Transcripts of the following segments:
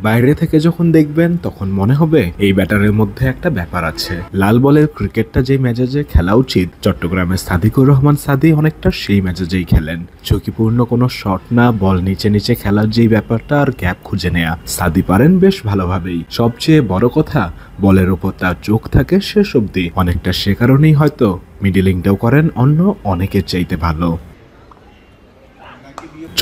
বাইরে থেকে যখন দেখবেন তখন মনে হবে এই ব্যাটারের মধ্যে একটা ব্যাপার আছে। লাল বলের ক্রিকেটটা যে মেজাজে খেলা উচিত, চট্টগ্রামের সাদিকুর রহমান সাদি অনেকটা সেই মেজাজেই খেলেন। ঝুঁকিপূর্ণ কোনো শট না, বল নিচে নিচে খেলার যেই ব্যাপারটা আর গ্যাপ খুঁজে নেয়া, সাদি পারেন বেশ ভালোভাবেই। সবচেয়ে বড় কথা, বলের ওপর তার চোখ থাকে শেষ অব্দি। অনেকটা সে কারণেই হয়তো মিডিলিংটাও করেন অন্য অনেকের চাইতে ভালো।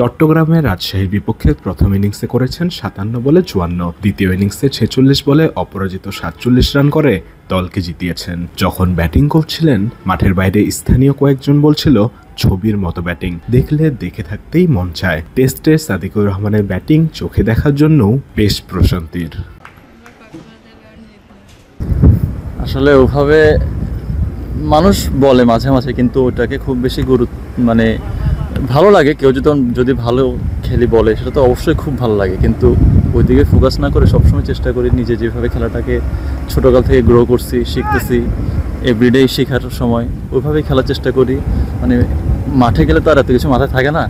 চট্টগ্রামে রাজশাহীর বিপক্ষে প্রথম ইনিংসে করেছেন 57 বলে 54, দ্বিতীয় ইনিংসে 46 বলে অপরাজিত 47 রান করে দলকে জিতিয়েছেন। যখন ব্যাটিং করছিলেন মাঠের বাইরে স্থানীয় কয়েকজন বলছিল ছবির মতো ব্যাটিং, দেখলে দেখে থাকতেই মন চায়। টেস্টে সাদিকুর রহমানের ব্যাটিং চোখে দেখার জন্যও বেশ প্রশান্তির। আসলে ওভাবে মানুষ বলে মাঝে মাঝে, কিন্তু ওটাকে খুব বেশি মানে ভালো লাগে। কেউ যদি ভালো খেলি বলে সেটা তো অবশ্যই খুব ভালো লাগে, কিন্তু ওইদিকে ফোকাস না করে সবসময় চেষ্টা করি নিজে যেভাবে খেলাটাকে ছোটোকাল থেকে গ্রো করছি, শিখতেছি, এভরিডে শেখার সময় ওইভাবেই খেলার চেষ্টা করি। মানে মাঠে গেলে তো আর এত কিছু মাথায় থাকে না,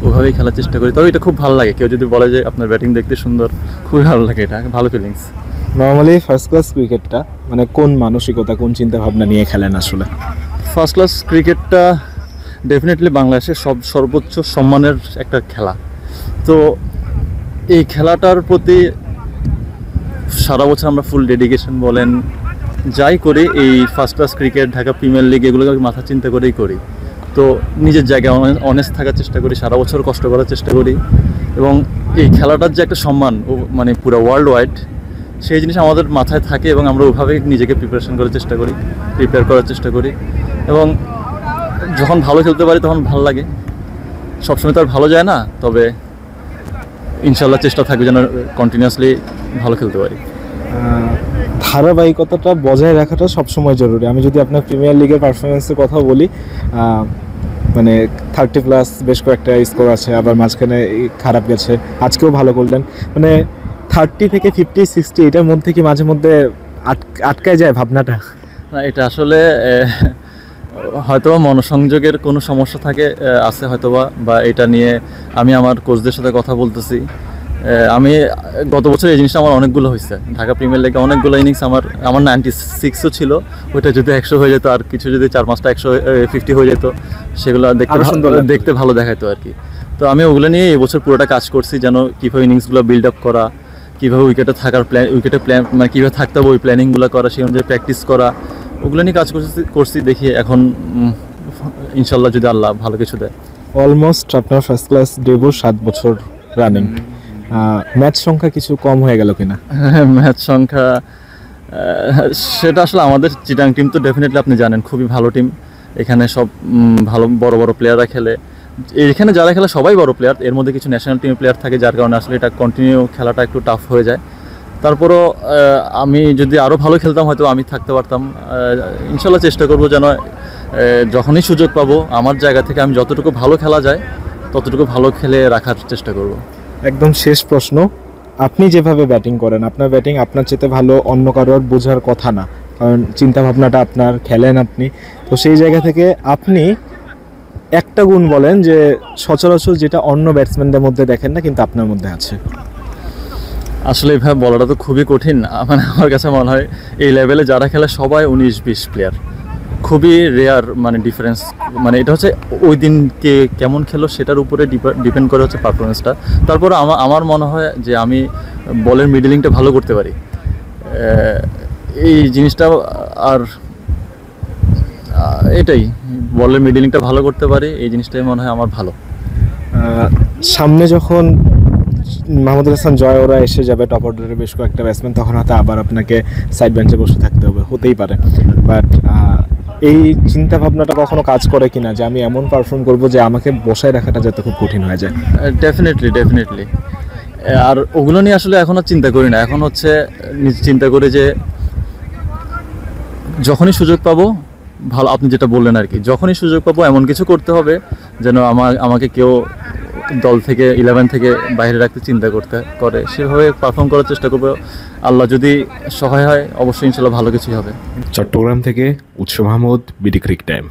ওইভাবেই খেলার চেষ্টা করি। তবে এটা খুব ভালো লাগে, কেউ যদি বলে যে আপনার ব্যাটিং দেখতে সুন্দর, খুবই ভালো লাগে, এটা ভালো ফিলিংস। নর্মালি ফার্স্ট ক্লাস ক্রিকেটটা মানে কোন মানসিকতা, কোন চিন্তা ভাবনা নিয়ে খেলেন আসলে? ফার্স্ট ক্লাস ক্রিকেটটা ডেফিনেটলি বাংলাদেশের সর্বোচ্চ সম্মানের একটা খেলা। তো এই খেলাটার প্রতি সারা বছর আমরা ফুল ডেডিকেশন বলেন যাই করি, এই first class cricket, Dhaka premier league, এগুলোকে মাথা চিন্তা করেই করি। তো নিজের জায়গায় অনেস্ট থাকার চেষ্টা করি, সারা বছর কষ্ট করার চেষ্টা করি, এবং এই খেলাটার যে একটা সম্মান মানে পুরো ওয়ার্ল্ড ওয়াইড, সেই জিনিস আমাদের মাথায় থাকে এবং আমরা ওইভাবেই নিজেকে প্রিপারেশন করার চেষ্টা করি, প্রিপেয়ার করার চেষ্টা করি। এবং যখন ভালো খেলতে পারি তখন ভালো লাগে। সবসময় তো আর ভালো যায় না, তবে ইনশাল্লাহ চেষ্টা থাকবে যেন কন্টিনিউয়াসলি ভালো খেলতে পারি। ধারাবাহিকতাটা বজায় রাখাটা সবসময় জরুরি। আমি যদি আপনার প্রিমিয়ার লিগের পারফরমেন্সের কথা বলি, মানে 30+ বেশ কয়েকটা স্কোর আছে, আবার মাঝখানে খারাপ গেছে, আজকেও ভালো করলেন। মানে 30 থেকে 50-60 এটার মধ্যে কি মাঝে মধ্যে আটকায় যায় ভাবনাটা? না, এটা আসলে হয়তোবা মনোসংযোগের কোনো সমস্যা আছে হয়তোবা, বা এটা নিয়ে আমি আমার কোচদের সাথে কথা বলতেছি। আমি গত বছর এই জিনিসটা আমার অনেকগুলো হয়েছে, ঢাকা প্রিমিয়ার লিগে অনেকগুলো ইনিংস আমার 96ও ছিল। ওইটা যদি 100 হয়ে যেত, আর কিছু যদি 4-5টা 150 হয়ে যেত, সেগুলো দেখতে ভালো দেখাইতো আর কি। তো আমি ওগুলো নিয়ে এই বছর পুরোটা কাজ করছি, যেন কীভাবে ইনিংসগুলো বিল্ড আপ করা, কীভাবে উইকেটে থাকার প্ল্যান মানে কীভাবে থাকতে হবে ওই প্ল্যানিংগুলো করা, সেই অনুযায়ী প্র্যাকটিস করা, ওগুলো নিয়ে কাজ করছি। দেখি এখন ইনশাল্লাহ যদি আল্লাহ ভালো কিছু দেয়। অলমোস্ট আপনার ফার্স্ট ক্লাস ডেবিউ 7 বছর রানিং, ম্যাচ সংখ্যা কিছু কম হয়ে গেল কিনা? ম্যাচ সংখ্যা সেটা আসলে আমাদের চিটাং টিম তো ডেফিনেটলি আপনি জানেন খুবই ভালো টিম। এখানে সব ভালো বড় বড় প্লেয়াররা খেলে, এখানে যারা খেলে সবাই বড় প্লেয়ার, এর মধ্যে কিছু ন্যাশনাল টিমের প্লেয়ার থাকে, যার কারণে আসলে এটা কন্টিনিউ খেলাটা একটু টাফ হয়ে যায়। তারপরও আমি যদি আরও ভালো খেলতাম হয়তো আমি থাকতে পারতাম। ইনশাল্লাহ চেষ্টা করবো যেন যখনই সুযোগ পাবো আমার জায়গা থেকে আমি যতটুকু ভালো খেলা যায় ততটুকু ভালো খেলে রাখার চেষ্টা করব। একদম শেষ প্রশ্ন, আপনি যেভাবে ব্যাটিং করেন, আপনার ব্যাটিং আপনার চেয়ে ভালো অন্য কারোর বোঝার কথা না, কারণ চিন্তা ভাবনাটা আপনার, খেলেন আপনি। তো সেই জায়গা থেকে আপনি একটা গুণ বলেন যে সচরাচর যেটা অন্য ব্যাটসম্যানদের মধ্যে দেখেন না কিন্তু আপনার মধ্যে আছে। আসলে এইভাবে বলাটা তো খুবই কঠিন। মানে আমার কাছে মনে হয় এই লেভেলে যারা খেলে সবাই 19-20 প্লেয়ার, খুবই রেয়ার মানে ডিফারেন্স। মানে এটা হচ্ছে ওই দিন কে কেমন খেলো সেটার উপরে ডিপেন্ড করে হচ্ছে পারফরমেন্সটা। তারপর আমার মনে হয় যে আমি বলের মিডলিংটা ভালো করতে পারি, এই জিনিসটা। আর এটাই, বলের মিডলিংটা ভালো করতে পারি, এই জিনিসটাই মনে হয় আমার ভালো। সামনে যখন মাহমুদুল হাসান জয় ওরা এসে যাবে, টপ অর্ডারের বেশ কয়েকটা ব্যাটসম্যান, তখন হয়তো আবার আপনাকে সাইড বেঞ্চে বসে থাকতে হবে, হতেই পারে। বাট এই চিন্তা ভাবনাটা কখনো কাজ করে কিনা যে আমি এমন পারফর্ম করব যে আমাকে বসায় রাখাটা যাতে খুব কঠিন হয়ে যায়? ডেফিনেটলি। আর ওগুলো নিয়ে আসলে এখন আর চিন্তা করি না, এখন হচ্ছে চিন্তা করি যে যখনই সুযোগ পাবো, ভালো আপনি যেটা বললেন আর কি, যখনই সুযোগ পাবো এমন কিছু করতে হবে যেন আমাকে কেউ দল থেকে 11 থেকে বাইরে রাখতে চিন্তা করে, সেভাবে পারফর্ম করার চেষ্টা করবো। আল্লাহ যদি সহায় হয় অবশ্যই ইনশাল্লাহ ভালো কিছুই হবে। চট্টগ্রাম থেকে উৎস মাহমুদ, বিডি ক্রিক টাইম।